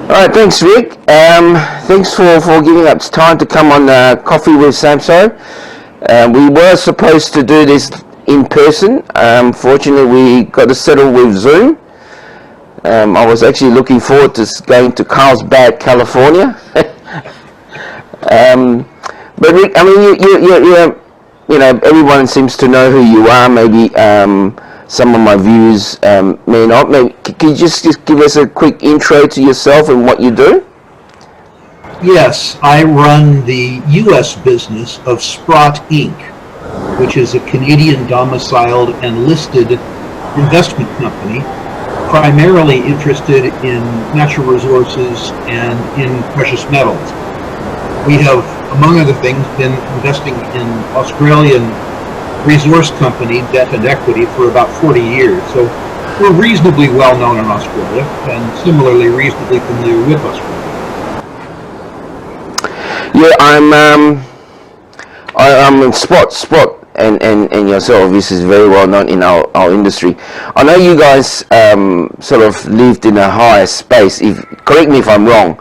All right, thanks, Rick. Thanks for giving up time to come on Coffee with Samso. We were supposed to do this in person. Fortunately, we got to settle with Zoom. I was actually looking forward to going to Carlsbad, California. But Rick, I mean, you know, everyone seems to know who you are. Maybe some of my viewers may not. Maybe can you just give us a quick intro to yourself and what you do? Yes, I run the U.S. business of Sprott Inc., which is a Canadian domiciled and listed investment company, primarily interested in natural resources and in precious metals. We have, among other things, been investing in Australian resource company debt and equity for about 40 years. So we're reasonably well known in Australia and similarly reasonably familiar with Australia. Yeah, I'm in Sprott, and yourself. This is very well known in our industry. I know you guys sort of lived in a higher space. Correct me if I'm wrong,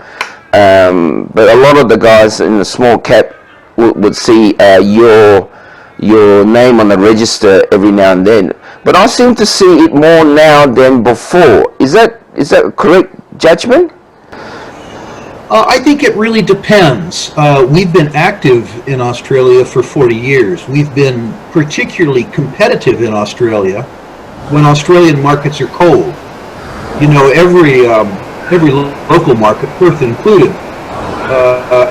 but a lot of the guys in the small cap would see your name on the register every now and then. But I seem to see it more now than before. Is that a correct judgment? I think it really depends. We've been active in Australia for 40 years. We've been particularly competitive in Australia when Australian markets are cold. You know, every local market, Perth included,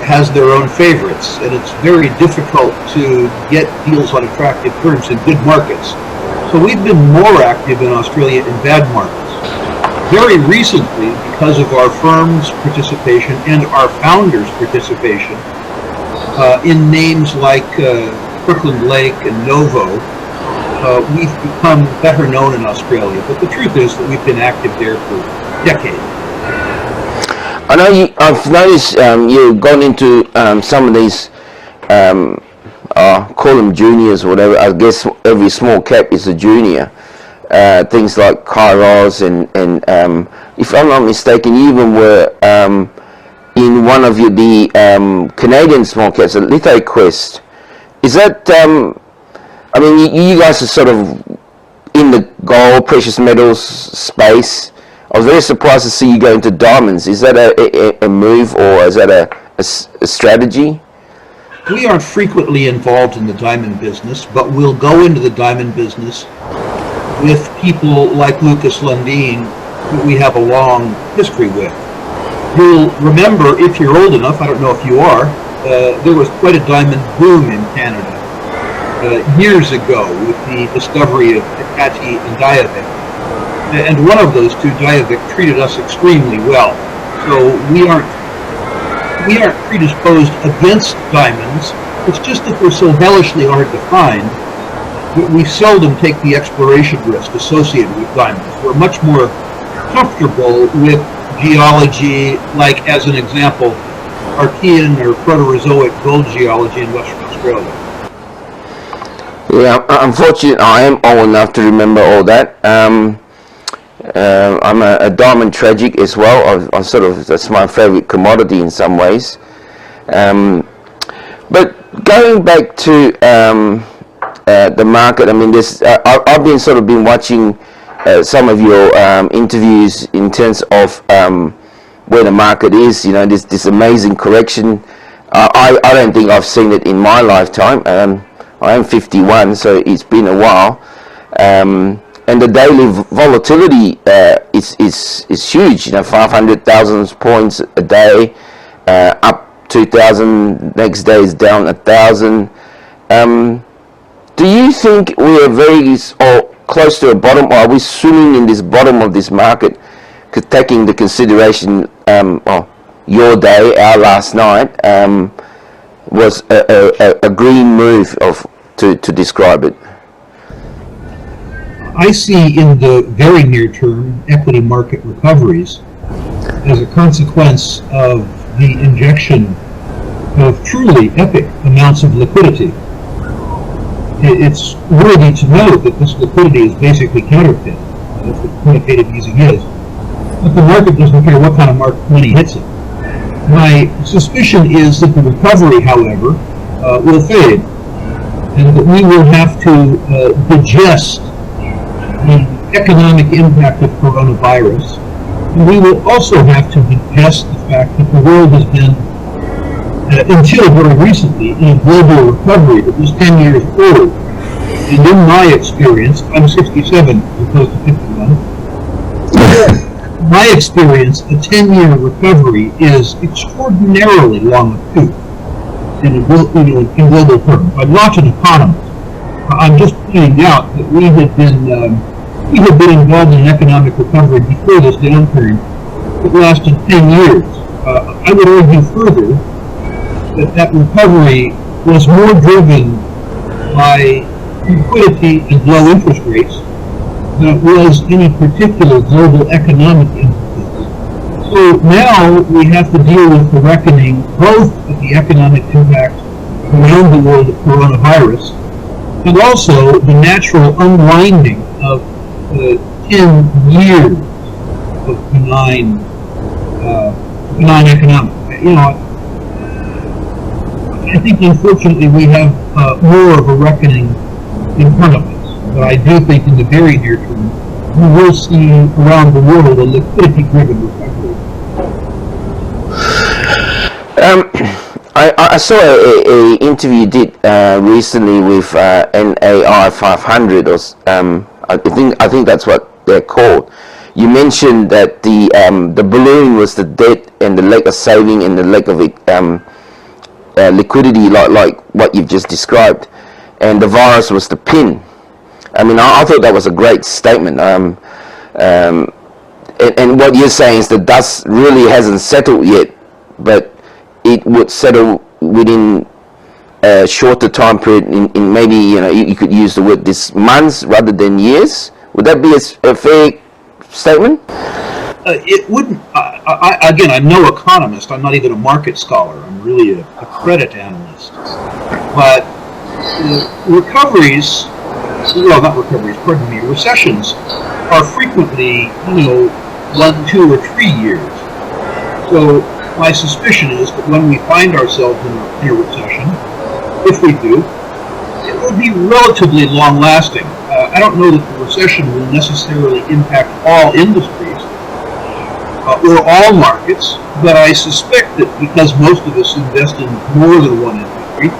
has their own favorites, and it's very difficult to get deals on attractive terms in good markets. So we've been more active in Australia in bad markets. Very recently, because of our firm's participation and our founders' participation in names like Kirkland Lake and Novo, we've become better known in Australia. But the truth is that we've been active there for decades. I know I've noticed you've gone into some of these, call them juniors or whatever. I guess every small cap is a junior. Things like Kairos and if I'm not mistaken, you even were in one of the Canadian small caps, LithoQuest. Is that, I mean, you guys are sort of in the gold, precious metals space. I was very surprised to see you go into diamonds. Is that a move, or is that a strategy? We aren't frequently involved in the diamond business, but we'll go into the diamond business with people like Lucas Lundin, who we have a long history with. You'll remember, if you're old enough, I don't know if you are, there was quite a diamond boom in Canada years ago with the discovery of Hitachi and Diavik. And one of those two, Diavik, treated us extremely well. So we aren't predisposed against diamonds. It's just that they're so hellishly hard to find. We seldom take the exploration risk associated with diamonds. We're much more comfortable with geology, like, as an example, Archean or Proterozoic gold geology in Western Australia. Yeah, unfortunately, I am old enough to remember all that. I'm a diamond tragic as well. I sort of, that's my favorite commodity in some ways. But going back to the market, I mean, I've been sort of been watching some of your interviews in terms of where the market is. You know, this amazing correction. I don't think I've seen it in my lifetime. I am 51, so it's been a while. And the daily volatility is huge. You know, 500,000 points a day, up 2,000. Next day is down 1,000. Do you think we are very close to a bottom, or are we swimming in this bottom of this market, taking the consideration? Your day, our last night, was a green move to describe it. I see in the very near term equity market recoveries as a consequence of the injection of truly epic amounts of liquidity. It's worthy to note that this liquidity is basically counterfeit, as the quantitative easing is. but the market doesn't care what kind of money hits it. My suspicion is that the recovery, however, will fade, and that we will have to digest the economic impact of coronavirus. And we will also have to digest the fact that the world has been, until very recently, in a global recovery that was 10 years old. And in my experience, I'm 67 as opposed to 51, my experience, a 10-year recovery is extraordinarily long tooth in global terms. I'm not an economist. I'm just pointing out that we had been involved in an economic recovery before this downturn that lasted 10 years. I would argue further that recovery was more driven by liquidity and low interest rates than it was any particular global economic emphasis. So now we have to deal with the reckoning both of the economic impact around the world of coronavirus and also the natural unwinding of 10 years of benign economics. I think unfortunately we have more of a reckoning in front of us. But I do think in the very near term, we will see around the world a liquidity-driven recovery. I saw a interview you did recently with NAI 500, or I think that's what they're called. You mentioned that the balloon was the debt and the lack of saving and the lack of liquidity, like what you've just described, and the virus was the pin. I mean, I thought that was a great statement. And what you're saying is the dust really hasn't settled yet, but it would settle within a shorter time period. In maybe you could use the word this months rather than years. Would that be a fair statement? It wouldn't. Again, I'm no economist. I'm not even a market scholar. I'm really a credit analyst. But recoveries. Well, not recoveries, pardon me, recessions are frequently, 1, 2, or 3 years. So my suspicion is that when we find ourselves in a recession, if we do, it will be relatively long-lasting. I don't know that the recession will necessarily impact all industries or all markets, but I suspect that because most of us invest in more than one industry,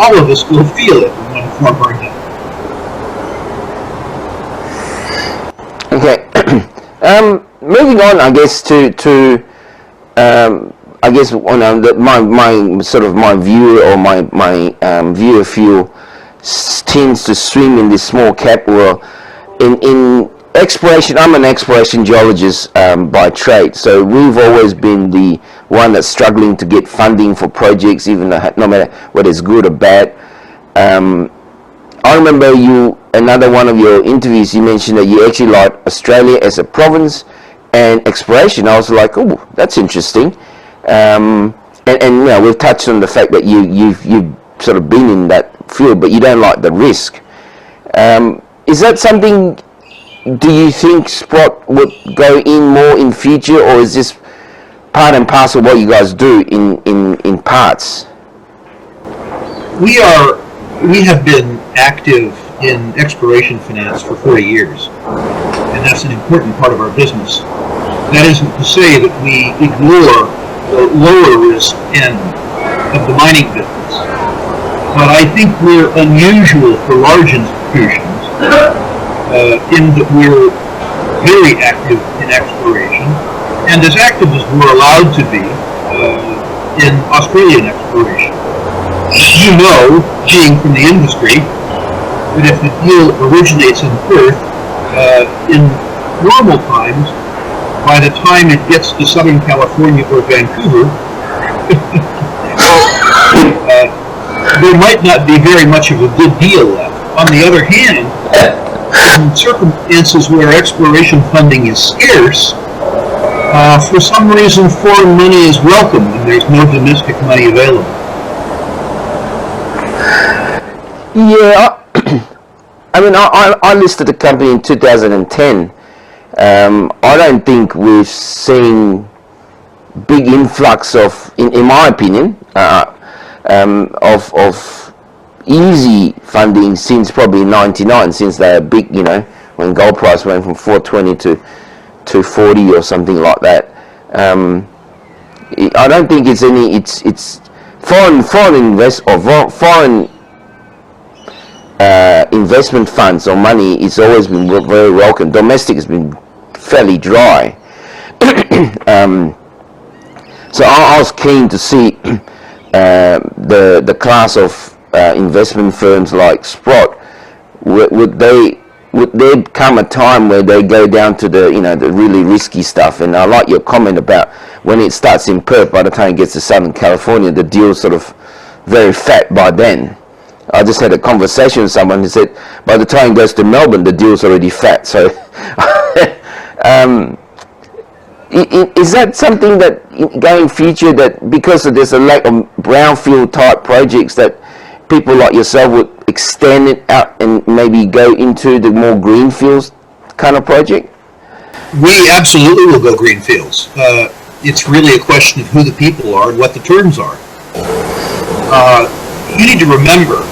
all of us will feel it in one form or another. Okay, moving on, I guess my view or my view of fuel tends to swing in this small cap world. In exploration, I'm an exploration geologist by trade, so we've always been the one that's struggling to get funding for projects, even though, no matter whether it's good or bad. I remember another one of your interviews, you mentioned that you actually like Australia as a province and exploration. I was like, oh, that's interesting. And we've touched on the fact that you've sort of been in that field, but you don't like the risk. Is that something, do you think Sprott would go in more in future, or is this part and parcel of what you guys do in parts? We have been active in exploration finance for 40 years, and that's an important part of our business. That isn't to say that we ignore the lower risk end of the mining business, but I think we're unusual for large institutions in that we're very active in exploration, and as active as we're allowed to be in Australian exploration. You know, being from the industry, that if the deal originates in Perth, in normal times, by the time it gets to Southern California or Vancouver, there might not be very much of a good deal left. On the other hand, in circumstances where exploration funding is scarce, for some reason foreign money is welcome and there's no domestic money available. Yeah, I mean, I listed the company in 2010, I don't think we've seen big influx of, in my opinion, of easy funding since probably 99, since they are big, when gold price went from 420 to 240 or something like that. I don't think it's foreign investment funds or money. It's always been very welcome. Domestic has been fairly dry. So I was keen to see the class of investment firms like Sprott. Would there come a time where they go down to the the really risky stuff? And I like your comment about when it starts in Perth, by the time it gets to Southern California, the deal's sort of very fat by then. I just had a conversation with someone who said by the time it goes to Melbourne, the deal's already fat. So is that something that going future, that because there's a lack of brownfield type projects, that people like yourself would extend it out and maybe go into the more greenfields kind of project? We absolutely will go greenfields. It's really a question of who the people are and what the terms are. You need to remember,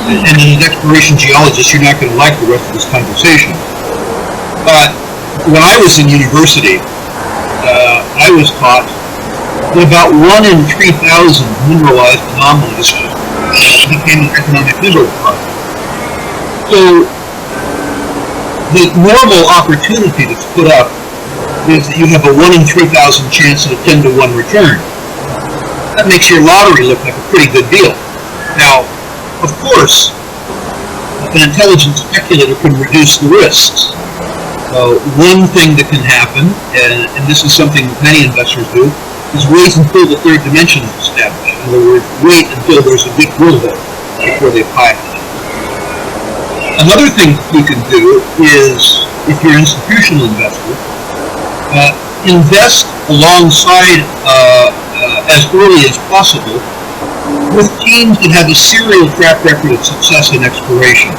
and as an exploration geologist, you're not going to like the rest of this conversation, but when I was in university, I was taught that about 1 in 3,000 mineralized anomalies became an economic mineral deposit. So the normal opportunity that's put up is that you have a 1 in 3,000 chance of a 10 to 1 return. That makes your lottery look like a pretty good deal. Now, of course, an intelligent speculator can reduce the risks. One thing that can happen, and this is something many investors do, is wait until the third dimension is established. In other words, wait until there's a big drill hole before they pile it. Another thing you can do is, if you're an institutional investor, invest alongside as early as possible with teams that have a serial track record of success in exploration.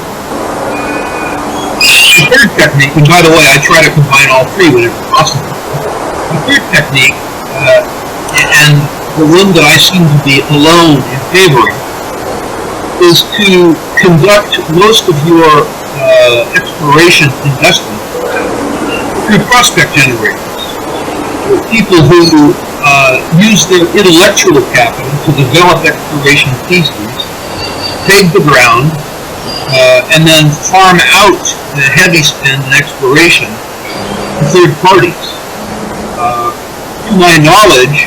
The third technique, and by the way, I try to combine all three whenever possible. The third technique, and the one that I seem to be alone in favoring, is to conduct most of your exploration investment through prospect generators. People who use their intellectual capital to develop exploration theses, peg the ground, and then farm out the heavy spend in exploration to third parties. To my knowledge,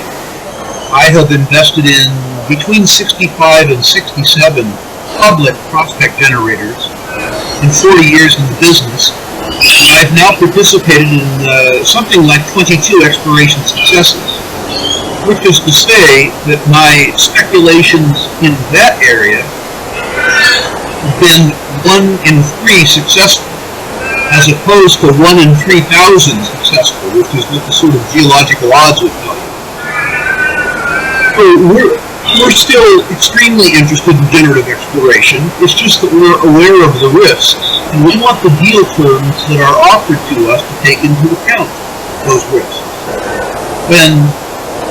I have invested in between 65 and 67 public prospect generators in 40 years in the business. I've now participated in something like 22 exploration successes, which is to say that my speculations in that area have been 1 in 3 successful, as opposed to 1 in 3,000 successful, which is what the sort of geological odds would tell you. So we're still extremely interested in generative exploration. It's just that we're aware of the risks, and we want the deal terms that are offered to us to take into account those risks. When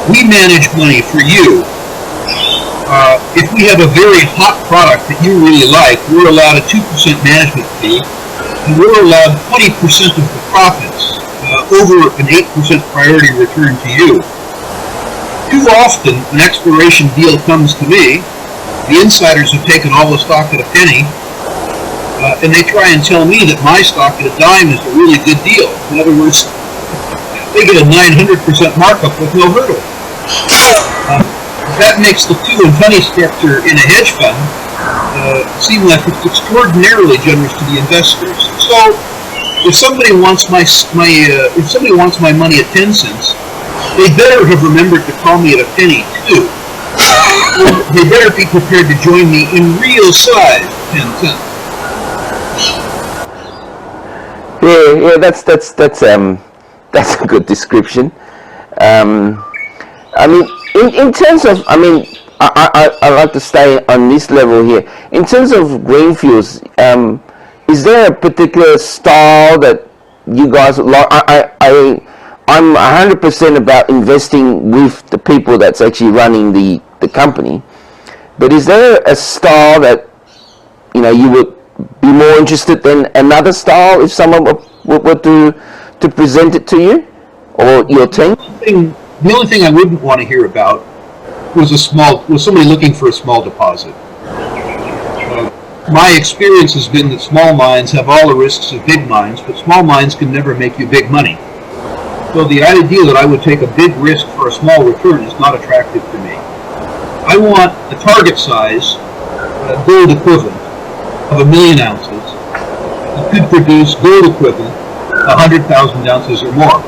we manage money for you, if we have a very hot product that you really like, we're allowed a 2% management fee, and we're allowed 20% of the profits over an 8% priority return to you. Too often, an exploration deal comes to me, the insiders have taken all the stock at a penny, and they try and tell me that my stock at a dime is a really good deal. In other words, they get a 900% markup with no hurdle. That makes the 2 and penny structure in a hedge fund seem like it's extraordinarily generous to the investors. So, if somebody wants my money at 10 cents, they better have remembered to call me at a penny too. Or they better be prepared to join me in real size 10 cents. Yeah, that's a good description. I mean, in terms of, I like to stay on this level here. In terms of greenfields, is there a particular style that you guys like? I'm 100% about investing with the people that's actually running the company. But is there a style that you would be more interested than another style if someone were to present it to you or your team? The only thing I wouldn't want to hear about was somebody looking for a small deposit. My experience has been that small mines have all the risks of big mines, but small mines can never make you big money. So the idea that I would take a big risk for a small return is not attractive to me. I want a target size, gold equivalent, of 1 million ounces that could produce gold equivalent 100,000 ounces or more.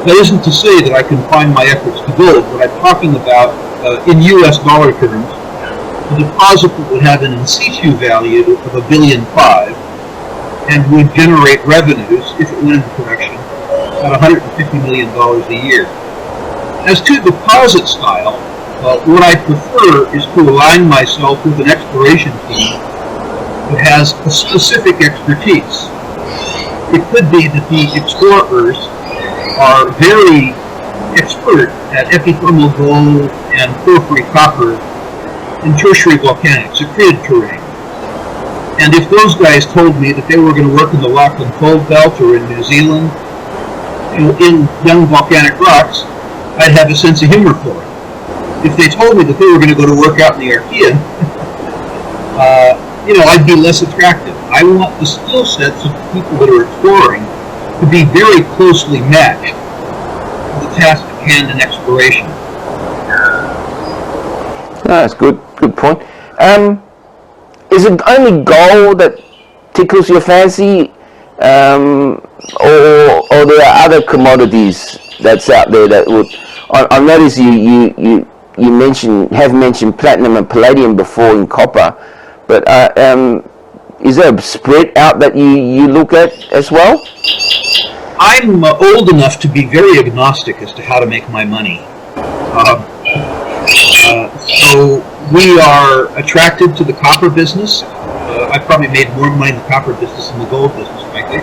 That isn't to say that I confine my efforts to gold. What I'm talking about in US dollar terms, a deposit that would have an in situ value of $1.5 billion and would generate revenues, if it went into production, about $150 million a year. As to deposit style, what I prefer is to align myself with an exploration team that has a specific expertise. It could be that the explorers are very expert at epithermal gold and porphyry copper and tertiary volcanics, accreted terrain. And if those guys told me that they were going to work in the Lachlan Fold Belt or in New Zealand, in young volcanic rocks, I'd have a sense of humor for it. If they told me that they were going to go to work out in the Archean, I'd be less attractive. I want the skill sets of the people that are exploring to be very closely matched to the task at hand in exploration. That's good point. Is it only gold that tickles your fancy, or there are other commodities that's out there that would? I noticed you have mentioned platinum and palladium before in copper, but is there a spread out that you look at as well? I'm old enough to be very agnostic as to how to make my money. So we are attracted to the copper business. I've probably made more money in the copper business than the gold business, frankly.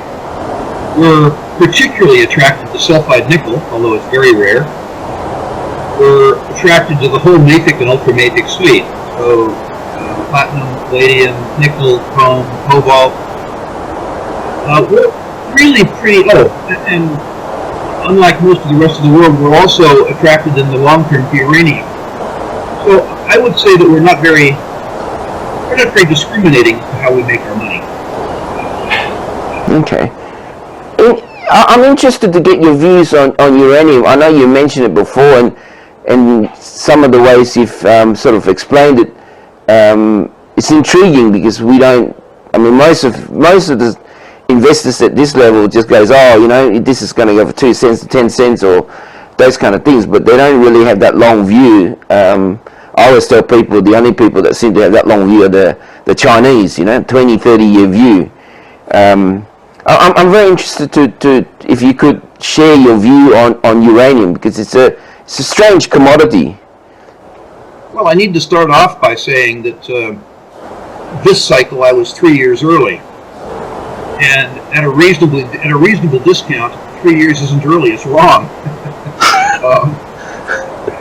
We're particularly attracted to sulfide nickel, although it's very rare. We're attracted to the whole mafic and ultramafic suite. So platinum, palladium, nickel, chrome, cobalt. We're really pretty, and unlike most of the rest of the world, we're also attracted in the long term to uranium. So I would say that we're not very discriminating to how we make our money. Okay. I'm interested to get your views on uranium. I know you mentioned it before, and some of the ways you've sort of explained it. It's intriguing because we don't. I mean, most of the investors at this level just goes, this is going to go for 2 cents to 10 cents or those kind of things, but they don't really have that long view. I always tell people the only people that seem to have that long view are the Chinese, 20, 30 year view. I'm very interested to if you could share your view on uranium, because it's a strange commodity. Well, I need to start off by saying that this cycle I was 3 years early, and at a reasonable discount. 3 years isn't early; it's wrong.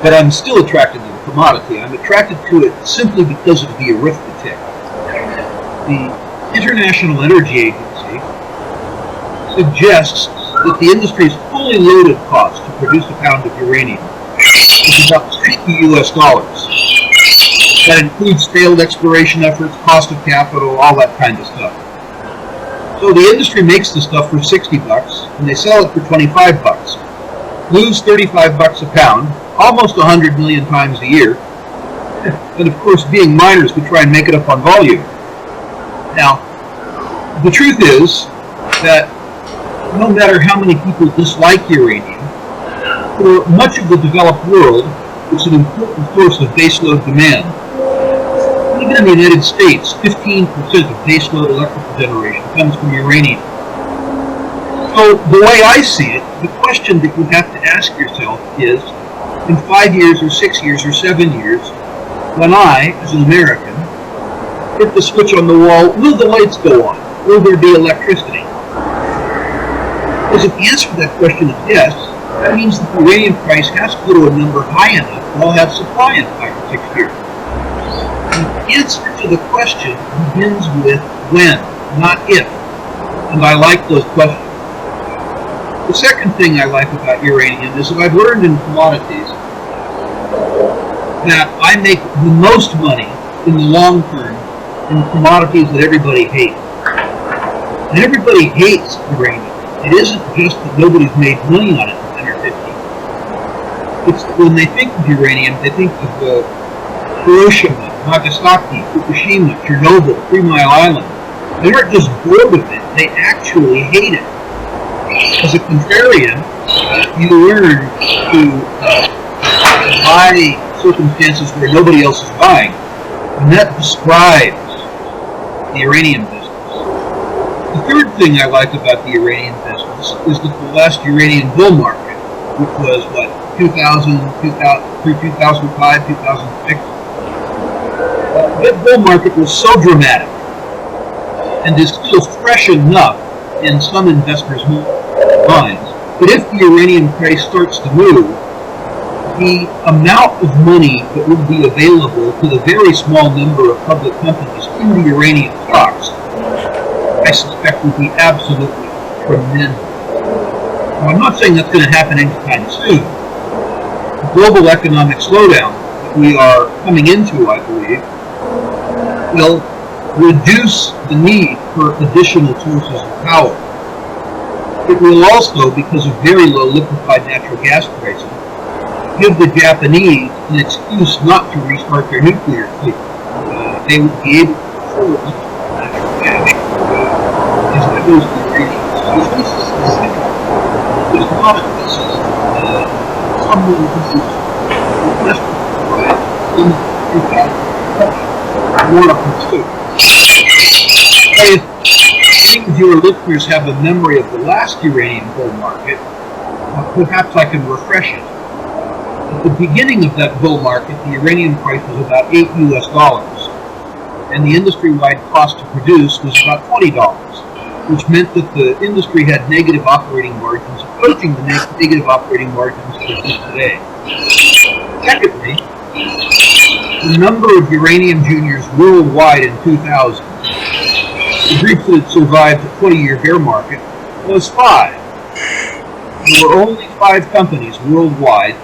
But I'm still attracted to the commodity. I'm attracted to it simply because of the arithmetic. The International Energy Agency suggests that the industry's fully loaded cost to produce a pound of uranium is about $50 US. That includes failed exploration efforts, cost of capital, all that kind of stuff. So the industry makes the stuff for $60 and they sell it for $25. Lose $35 a pound, almost 100 million times a year. And of course, being miners, we try and make it up on volume. Now, the truth is that no matter how many people dislike uranium, for much of the developed world, it's an important source of baseload demand. Even in the United States, 15% of baseload electrical generation comes from uranium. So the way I see it, the question that you have to ask yourself is, in 5 years or 6 years or 7 years, when I, as an American, hit the switch on the wall, will the lights go on? will there be electricity? Because if the answer to that question is yes, that means that the uranium price has to go to a number high enough that we'll have supply in 5 or 6 years. The answer to the question begins with when, not if. And I like those questions. The second thing I like about uranium is that I've learned in commodities that I make the most money in the long term in commodities that everybody hates. And everybody hates uranium. It isn't just that nobody's made money on it in 10 or 15. It's when they think of uranium, they think of Hiroshima, Nagasaki, Fukushima, Chernobyl, 3 Mile Island. They aren't just bored with it, they actually hate it. As a contrarian, you learn to buy circumstances where nobody else is buying. And that describes the uranium business. The third thing I like about the uranium business is that the last uranium bull market, which was, 2000 through 2005, 2006, that bull market was so dramatic and is still fresh enough in some investors' minds that if the uranium price starts to move, the amount of money that would be available to the very small number of public companies in the uranium stocks, I suspect would be absolutely tremendous. Now, I'm not saying that's going to happen anytime soon. The global economic slowdown that we are coming into, I believe, will reduce the need for additional sources of power. It will also, because of very low liquefied natural gas prices, give the Japanese an excuse not to restart their nuclear fleet. They would be able to afford natural gas as opposed to uranium. So this is specific. There's not a thesis someone who is more of a if your listeners have a memory of the last uranium bull market, perhaps I can refresh it. At the beginning of that bull market, the uranium price was about $8 US, and the industry-wide cost to produce was about $20, which meant that the industry had negative operating margins, approaching the negative operating margins that exist today. Secondly, the number of uranium juniors worldwide in 2000, the group that had survived the 20-year bear market, was 5. There were only 5 companies worldwide,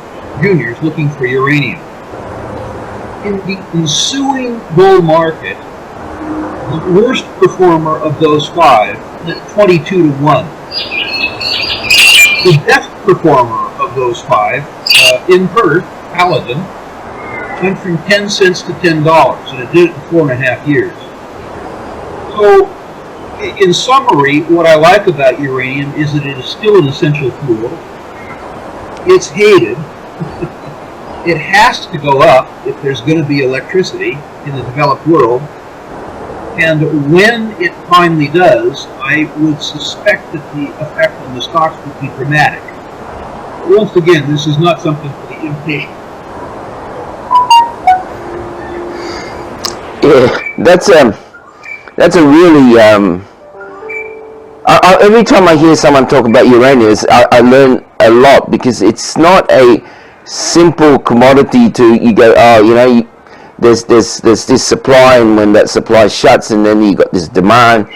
juniors, looking for uranium. In the ensuing bull market, the worst performer of those 5 went 22 to 1. The best performer of those 5, in Perth, Paladin, went from 10 cents to $10, and it did it in 4.5 years. So, in summary, what I like about uranium is that it is still an essential fuel. It's hated. It has to go up if there's going to be electricity in the developed world. And when it finally does, I would suspect that the effect on the stocks would be dramatic. Once again, this is not something for the impatient. Yeah, that's a really every time I hear someone talk about uranium, I learn a lot, because it's not a simple commodity to you go, oh, you know, there's this supply, and when that supply shuts, and then you got this demand.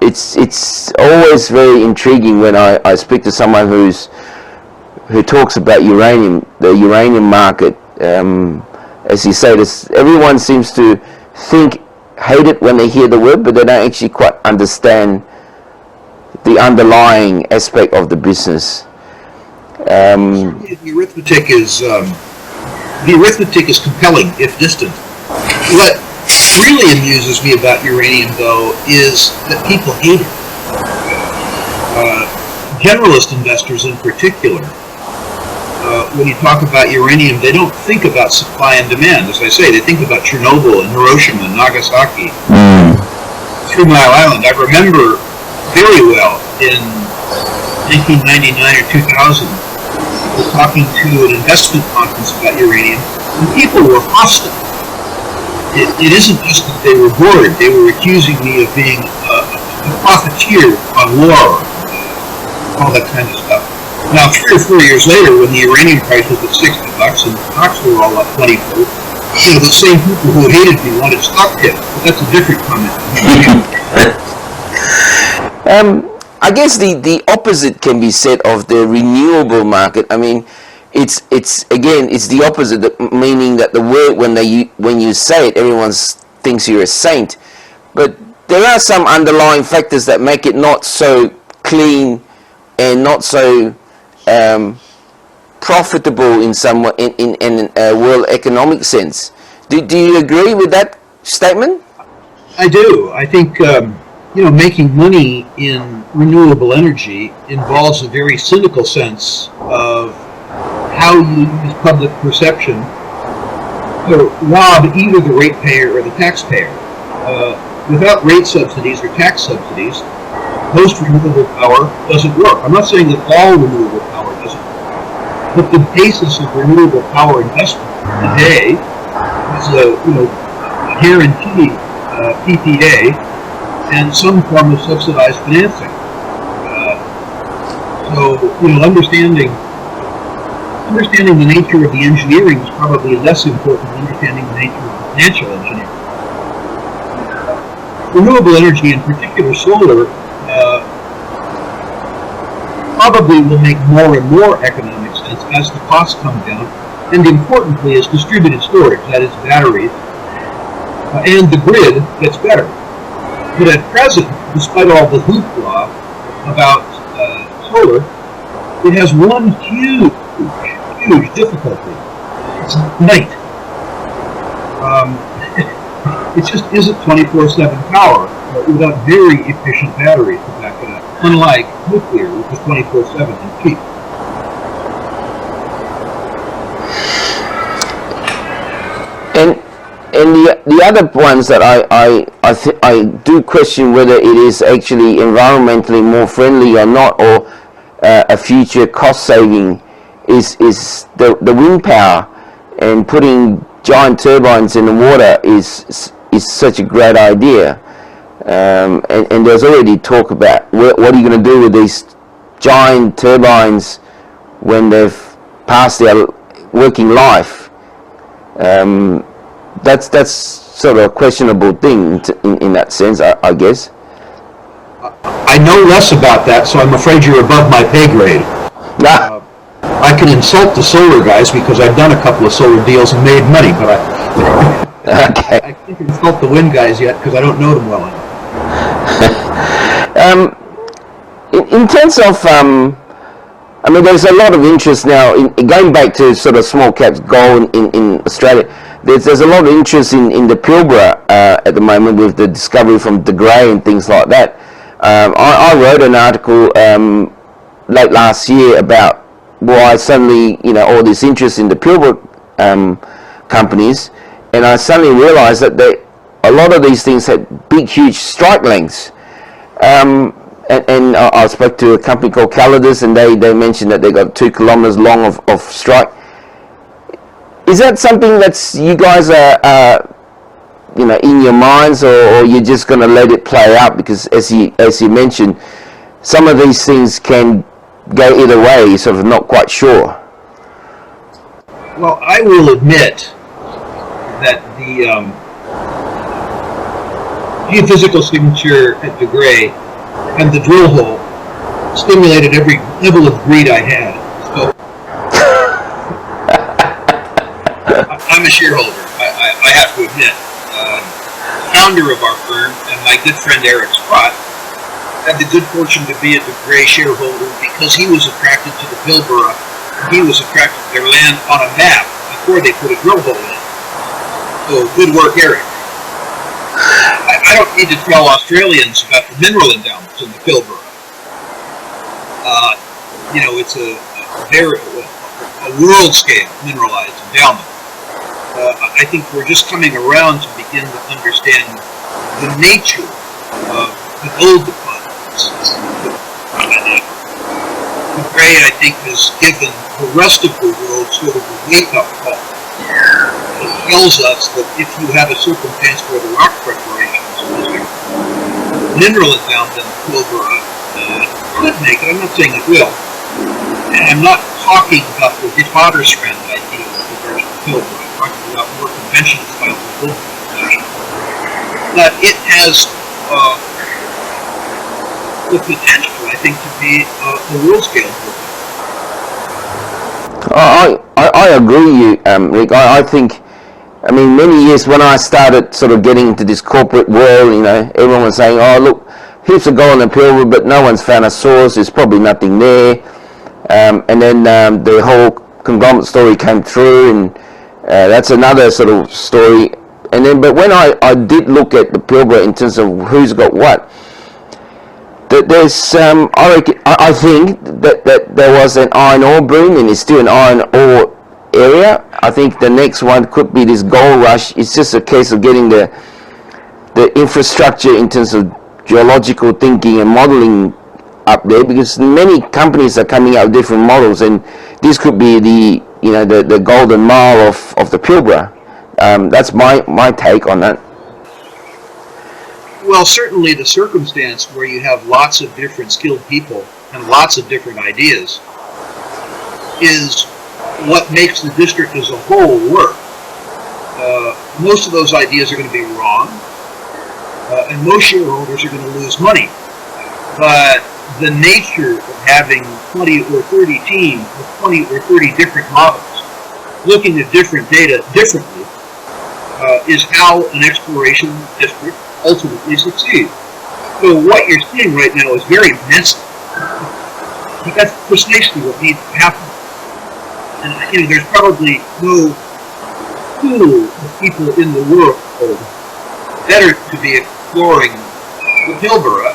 It's always very intriguing when I speak to someone who talks about uranium, the uranium market. As you say, everyone seems to hate it when they hear the word, but they don't actually quite understand the underlying aspect of the business. Certainly the arithmetic is compelling, if distant. What really amuses me about uranium, though, is that people hate it. Generalist investors in particular, when you talk about uranium, they don't think about supply and demand. As I say, they think about Chernobyl and Hiroshima and Nagasaki, 3 Mile Island. I remember very well in 1999 or 2000, talking to an investment conference about uranium, and people were hostile. it isn't just that they were bored. They were accusing me of being a profiteer on war, all that kind of stuff. Now, 3 or 4 years later, when the uranium price was at $60 and the stocks were all up 20-fold, the same people who hated me wanted stock tips. But that's a different comment. I guess the opposite can be said of the renewable market. I mean, it's the opposite, meaning that the word when you say it, everyone thinks you're a saint, but there are some underlying factors that make it not so clean and not so profitable in some in a world economic sense. Do you agree with that statement? I do. I think making money in renewable energy involves a very cynical sense of how you use public perception to rob either the ratepayer or the taxpayer. Without rate subsidies or tax subsidies, most renewable power doesn't work. I'm not saying that all renewable power doesn't work, but the basis of renewable power investment today is a guaranteed PPA and some form of subsidized financing. So understanding the nature of the engineering is probably less important than understanding the nature of the financial engineering. Renewable energy, in particular solar, probably will make more and more economic sense as the costs come down, and importantly is distributed storage, that is batteries, and the grid gets better. But at present, despite all the hoopla about solar, it has one huge difficulty. It's night. It just isn't 24/7 power without very efficient batteries to back it up, unlike nuclear, which is 24/7 and cheap. And the other ones that I do question whether it is actually environmentally more friendly or not, or a future cost saving, is the wind power, and putting giant turbines in the water is such a great idea. And there's already talk about what are you going to do with these giant turbines when they've passed their working life. That's sort of a questionable thing in that sense, I guess. I know less about that, so I'm afraid you're above my pay grade. I can insult the solar guys because I've done a couple of solar deals and made money, but I can't insult the wind guys yet because I don't know them well enough. In terms of, I mean, there's a lot of interest now in going back to sort of small caps gold in Australia. There's a lot of interest in the Pilbara at the moment with the discovery from De Grey and things like that. I wrote an article late last year about why suddenly all this interest in the Pilbara companies, and I suddenly realised that a lot of these things had big, huge strike lengths. And I spoke to a company called Calidus, and they mentioned that they got 2 kilometres long of strike. Is that something that's you guys are in your minds, or you're just going to let it play out? Because as you mentioned, some of these things can go either way. You're sort of not quite sure. Well, I will admit that the geophysical signature at De Grey and the drill hole stimulated every level of greed I had. So I'm a shareholder, I have to admit. Founder of our firm and my good friend Eric Sprott had the good fortune to be a De Grey shareholder because he was attracted to the Pilbara. He was attracted to their land on a map before they put a drill hole in. So good work, Eric. I don't need to tell Australians about the mineral endowments in the Pilbara. It's a world-scale mineralized endowment. I think we're just coming around to begin to understand the nature of the gold deposits. De Grey, I think, has given the rest of the world sort of a wake-up call. tells us that if you have a circumstance where the rock preparations mineral endowment in Pilbara could make it, I'm not saying it will, and I'm not talking about the Waterstrand idea with regards to Pilbara, I'm talking about more conventional style of building, but it has the potential, I think, to be a world scale building. I agree, Rick. I think, I mean, many years when I started sort of getting into this corporate world, you know, everyone was saying, oh, look, here's a gold in the Pilbara, but no one's found a source. There's probably nothing there. And then the whole conglomerate story came through, and that's another sort of story. And then, but when I did look at the Pilbara in terms of who's got what, that there's I think that there was an iron ore boom, and it's still an iron ore area. I think the next one could be this gold rush. It's just a case of getting the infrastructure in terms of geological thinking and modeling up there, because many companies are coming out with different models, and this could be the golden mile of the Pilbara. That's my take on that. Well, certainly the circumstance where you have lots of different skilled people and lots of different ideas is what makes the district as a whole work. Most of those ideas are going to be wrong, and most shareholders are going to lose money. But the nature of having 20 or 30 teams with 20 or 30 different models looking at different data differently is how an exploration district ultimately succeeds. So what you're seeing right now is very messy. But that's precisely what needs to happen. And there's probably no pool of people in the world better to be exploring the Pilbara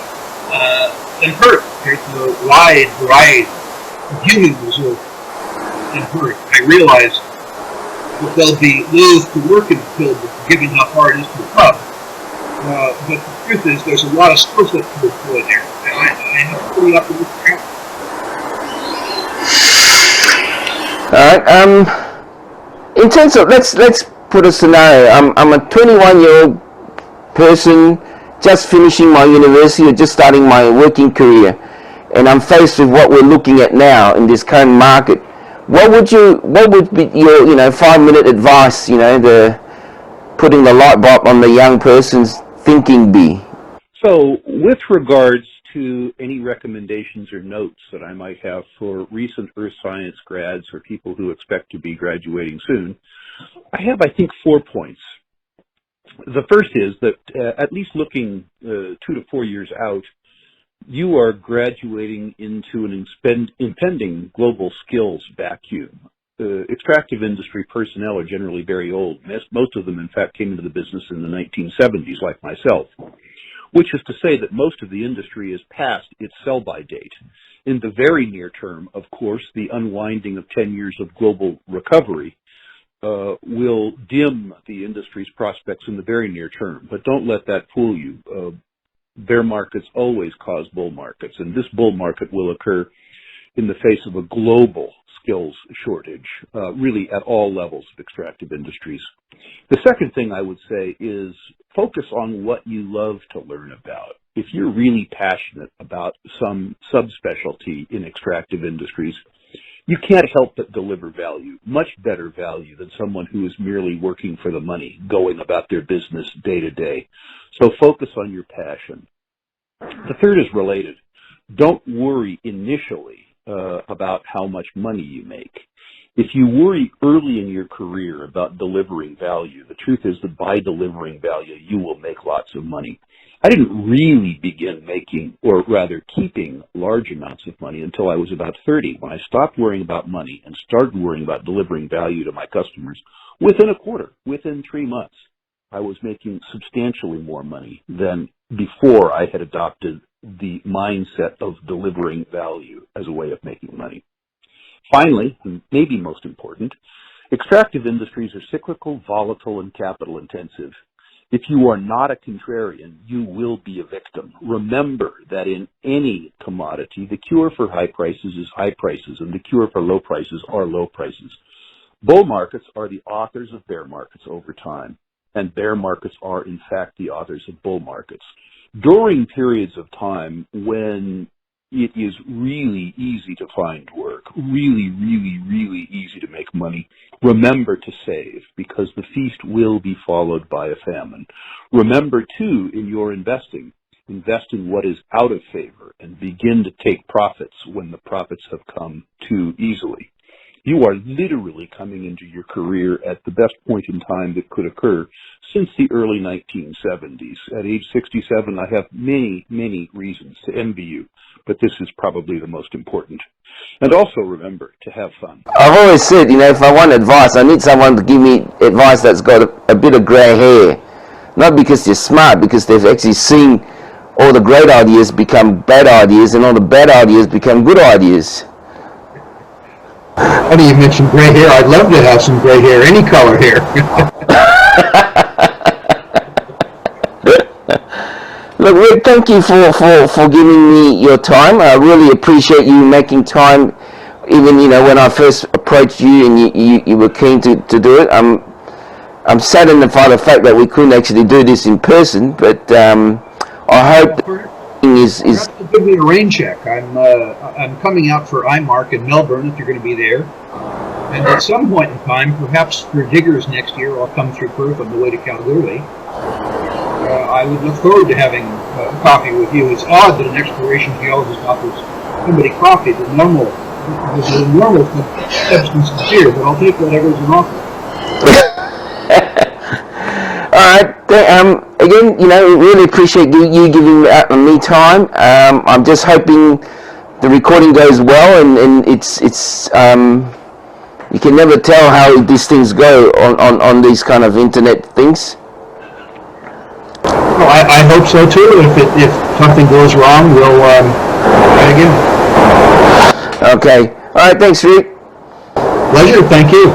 than Perth. There's a wide variety of human resources in Perth. I realize that they'll be loath to work in the Pilbara given how far it is to the pub. But the truth is, there's a lot of skill set to deploy there. I have pretty optimistic outlook. All right. In terms of let's put a scenario. I'm a 21-year-old person just finishing my university or just starting my working career, and I'm faced with what we're looking at now in this current market. What would be your 5-minute advice? The putting the light bulb on the young person's thinking be? So, with regards to any recommendations or notes that I might have for recent earth science grads or people who expect to be graduating soon, I have, I think, 4 points. The first is that at least looking 2 to 4 years out, you are graduating into an impending global skills vacuum. Extractive industry personnel are generally very old. Most of them, in fact, came into the business in the 1970s, like myself, which is to say that most of the industry is past its sell-by date. In the very near term, of course, the unwinding of 10 years of global recovery will dim the industry's prospects in the very near term. But don't let that fool you. Bear markets always cause bull markets, and this bull market will occur in the face of a global skills shortage, really at all levels of extractive industries. The second thing I would say is focus on what you love to learn about. If you're really passionate about some subspecialty in extractive industries, you can't help but deliver value, much better value than someone who is merely working for the money, going about their business day to day. So focus on your passion. The third is related. Don't worry initially about how much money you make. If you worry early in your career about delivering value, the truth is that by delivering value, you will make lots of money. I didn't really begin making, or rather keeping, large amounts of money until I was about 30, when I stopped worrying about money and started worrying about delivering value to my customers. Within a quarter, within 3 months, I was making substantially more money than before I had adopted the mindset of delivering value as a way of making money. Finally, and maybe most important, extractive industries are cyclical, volatile, and capital intensive. If you are not a contrarian, you will be a victim. Remember that in any commodity, the cure for high prices is high prices, and the cure for low prices are low prices. Bull markets are the authors of bear markets over time, and bear markets are, in fact, the authors of bull markets. During periods of time when it is really easy to find work, really, really, really easy to make money, remember to save, because the feast will be followed by a famine. Remember, too, in your investing, invest in what is out of favor and begin to take profits when the profits have come too easily. You are literally coming into your career at the best point in time that could occur since the early 1970s. At age 67, I have many, many reasons to envy you, but this is probably the most important. And also remember to have fun. I've always said, if I want advice, I need someone to give me advice that's got a bit of grey hair. Not because they're smart, because they've actually seen all the great ideas become bad ideas and all the bad ideas become good ideas. Funny you mentioned gray hair. I'd love to have some gray hair, any color hair. Look, Rick, thank you for giving me your time. I really appreciate you making time, even when I first approached you and you were keen to do it. I'm saddened by the fact that we couldn't actually do this in person, but I hope is to give me a rain check. I'm coming out for IMARC in Melbourne if you're going to be there, and at some point in time, perhaps for diggers next year, I'll come through Perth on the way to Kalgoorlie. I would look forward to having coffee with you. It's odd that an exploration geologist offers somebody coffee. There's a normal substance of beer, but I'll take whatever's an offer. All right. Again, really appreciate you giving me time. I'm just hoping the recording goes well, and it's you can never tell how these things go on these kind of internet things. Well, I hope so too. If something goes wrong, we'll try again. Okay. All right. Thanks, Rick. Pleasure. Thank you.